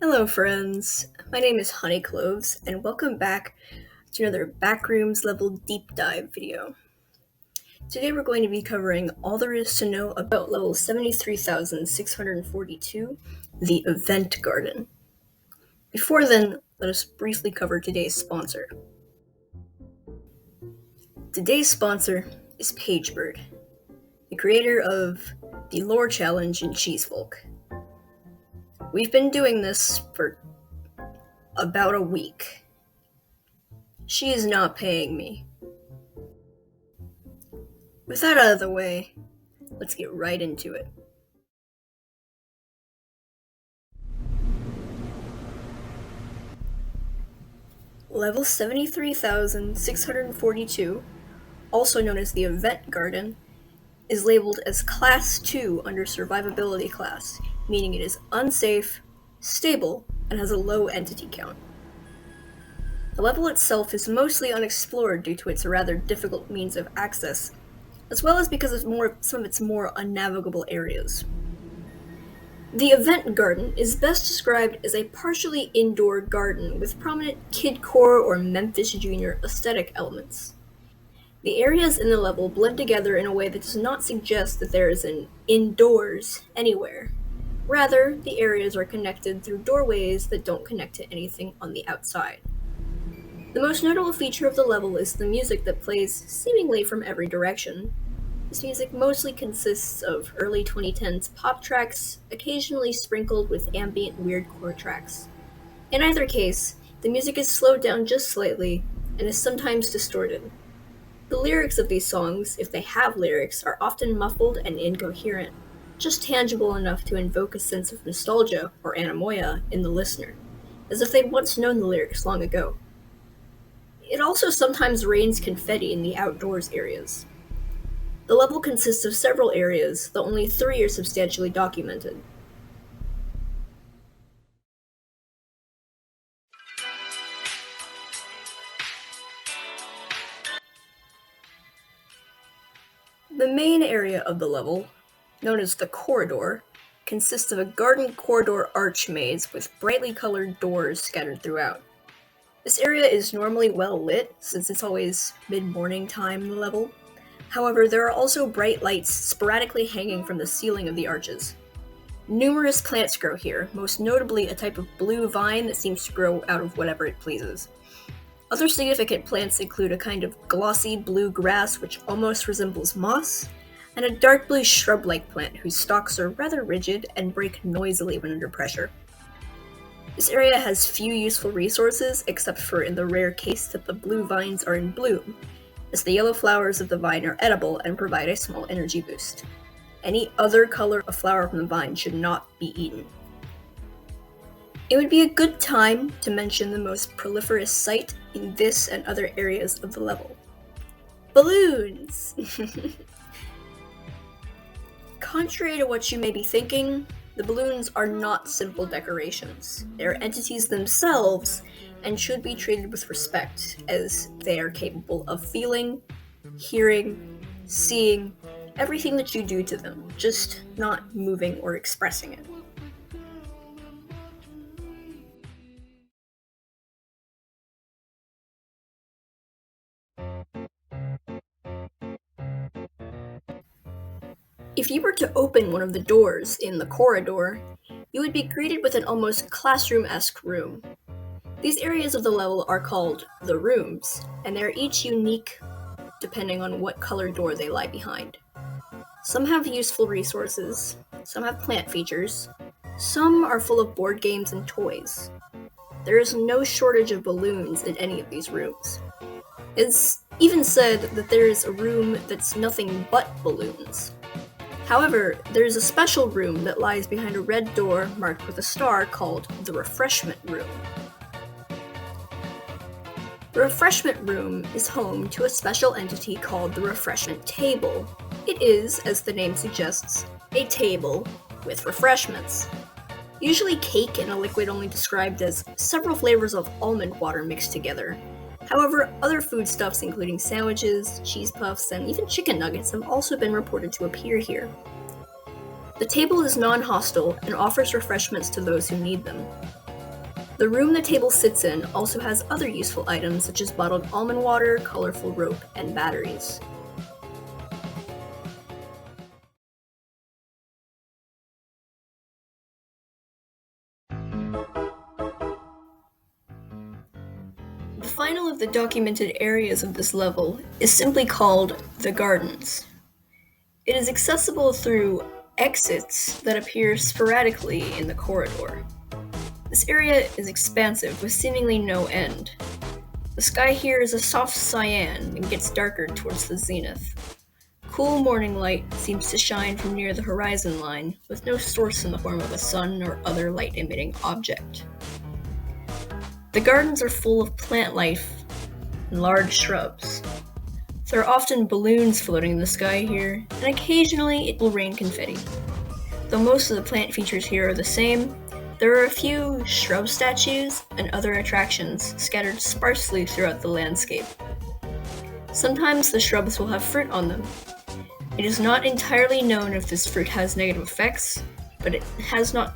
Hello friends, my name is Honeycloves, and welcome back to another Backrooms level deep dive video. Today we're going to be covering all there is to know about level 73,642, the Event Garden. Before then, let us briefly cover today's sponsor. Today's sponsor is Pagebird, the creator of the Lore Challenge in Cheesefolk. We've been doing this for about a week. She is not paying me. With that out of the way, let's get right into it. Level 73,642, also known as the Event Garden, is labeled as Class 2 under Survivability class, meaning it is unsafe, stable, and has a low entity count. The level itself is mostly unexplored due to its rather difficult means of access, as well as because of some of its more unnavigable areas. The Event Garden is best described as a partially indoor garden with prominent kidcore or Memphis Junior aesthetic elements. The areas in the level blend together in a way that does not suggest that there is an indoors anywhere. Rather, the areas are connected through doorways that don't connect to anything on the outside. The most notable feature of the level is the music that plays seemingly from every direction. This music mostly consists of early 2010s pop tracks, occasionally sprinkled with ambient weirdcore tracks. In either case, the music is slowed down just slightly, and is sometimes distorted. The lyrics of these songs, if they have lyrics, are often muffled and incoherent, just tangible enough to invoke a sense of nostalgia or anemoia in the listener, as if they'd once known the lyrics long ago. It also sometimes rains confetti in the outdoors areas. The level consists of several areas, though only 3 are substantially documented. The main area of the level, known as the corridor, consists of a garden corridor arch maze with brightly colored doors scattered throughout. This area is normally well lit, since it's always mid-morning time in the level. However, there are also bright lights sporadically hanging from the ceiling of the arches. Numerous plants grow here, most notably a type of blue vine that seems to grow out of whatever it pleases. Other significant plants include a kind of glossy blue grass which almost resembles moss, and a dark blue shrub-like plant whose stalks are rather rigid and break noisily when under pressure. This area has few useful resources except for in the rare case that the blue vines are in bloom, as the yellow flowers of the vine are edible and provide a small energy boost. Any other color of flower from the vine should not be eaten. It would be a good time to mention the most proliferous site in this and other areas of the level. Balloons! Contrary to what you may be thinking, the balloons are not simple decorations. They are entities themselves and should be treated with respect, as they are capable of feeling, hearing, seeing, everything that you do to them, just not moving or expressing it. If you were to open one of the doors in the corridor, you would be greeted with an almost classroom-esque room. These areas of the level are called the rooms, and they are each unique depending on what color door they lie behind. Some have useful resources, some have plant features, some are full of board games and toys. There is no shortage of balloons in any of these rooms. It's even said that there is a room that's nothing but balloons. However, there is a special room that lies behind a red door marked with a star called the Refreshment Room. The Refreshment Room is home to a special entity called the Refreshment Table. It is, as the name suggests, a table with refreshments. Usually cake in a liquid only described as several flavors of almond water mixed together. However, other foodstuffs including sandwiches, cheese puffs, and even chicken nuggets have also been reported to appear here. The table is non-hostile and offers refreshments to those who need them. The room the table sits in also has other useful items such as bottled almond water, colorful rope, and batteries. The final of the documented areas of this level is simply called the Gardens. It is accessible through exits that appear sporadically in the corridor. This area is expansive with seemingly no end. The sky here is a soft cyan and gets darker towards the zenith. Cool morning light seems to shine from near the horizon line, with no source in the form of a sun or other light-emitting object. The gardens are full of plant life and large shrubs. There are often balloons floating in the sky here, and occasionally it will rain confetti. Though most of the plant features here are the same, there are a few shrub statues and other attractions scattered sparsely throughout the landscape. Sometimes the shrubs will have fruit on them. It is not entirely known if this fruit has negative effects, but it has not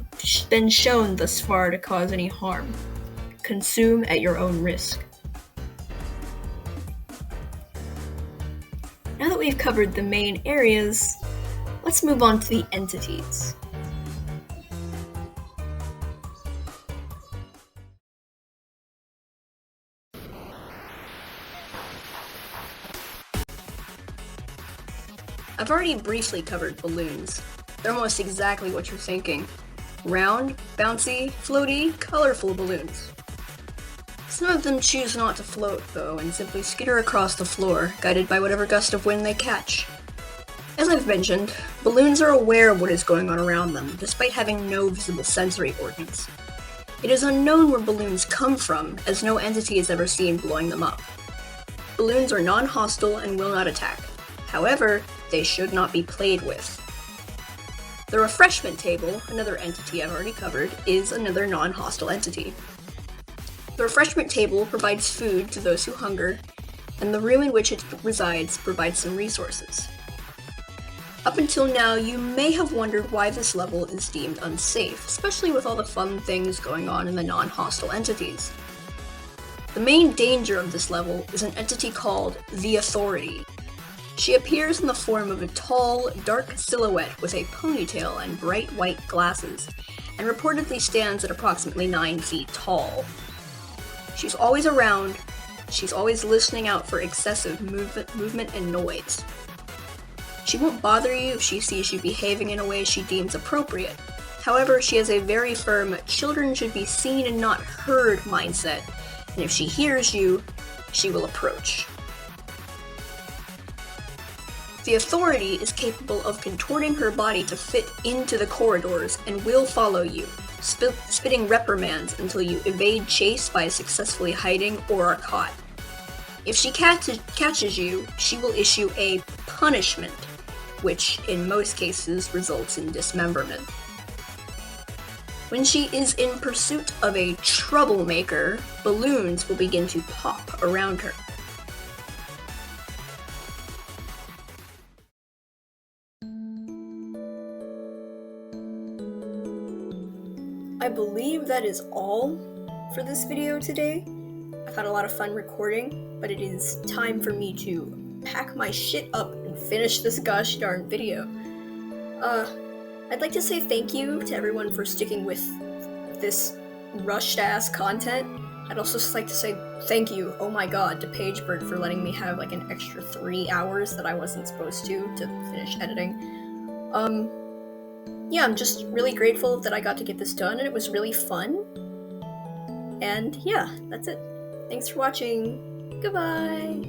been shown thus far to cause any harm. Consume at your own risk. Now that we've covered the main areas, let's move on to the entities. I've already briefly covered balloons. They're almost exactly what you're thinking. Round, bouncy, floaty, colorful balloons. Some of them choose not to float, though, and simply skitter across the floor, guided by whatever gust of wind they catch. As I've mentioned, balloons are aware of what is going on around them, despite having no visible sensory organs. It is unknown where balloons come from, as no entity is ever seen blowing them up. Balloons are non-hostile and will not attack. However, they should not be played with. The refreshment table, another entity I've already covered, is another non-hostile entity. The refreshment table provides food to those who hunger, and the room in which it resides provides some resources. Up until now, you may have wondered why this level is deemed unsafe, especially with all the fun things going on in the non-hostile entities. The main danger of this level is an entity called the Authority. She appears in the form of a tall, dark silhouette with a ponytail and bright white glasses, and reportedly stands at approximately 9 feet tall. She's always around, she's always listening out for excessive movement and noise. She won't bother you if she sees you behaving in a way she deems appropriate. However, she has a very firm children should be seen and not heard mindset, and if she hears you, she will approach. The Authority is capable of contorting her body to fit into the corridors and will follow you, spitting reprimands until you evade chase by successfully hiding or are caught. If she catches you, she will issue a punishment, which in most cases results in dismemberment. When she is in pursuit of a troublemaker, balloons will begin to pop around her. I believe that is all for this video today. I've had a lot of fun recording, but it is time for me to pack my shit up and finish this gosh darn video. I'd like to say thank you to everyone for sticking with this rushed-ass content. I'd also just like to say thank you, oh my god, to PageBird for letting me have like an extra 3 hours that I wasn't supposed to finish editing. Yeah, I'm just really grateful that I got to get this done, and it was really fun. And yeah, that's it. Thanks for watching. Goodbye!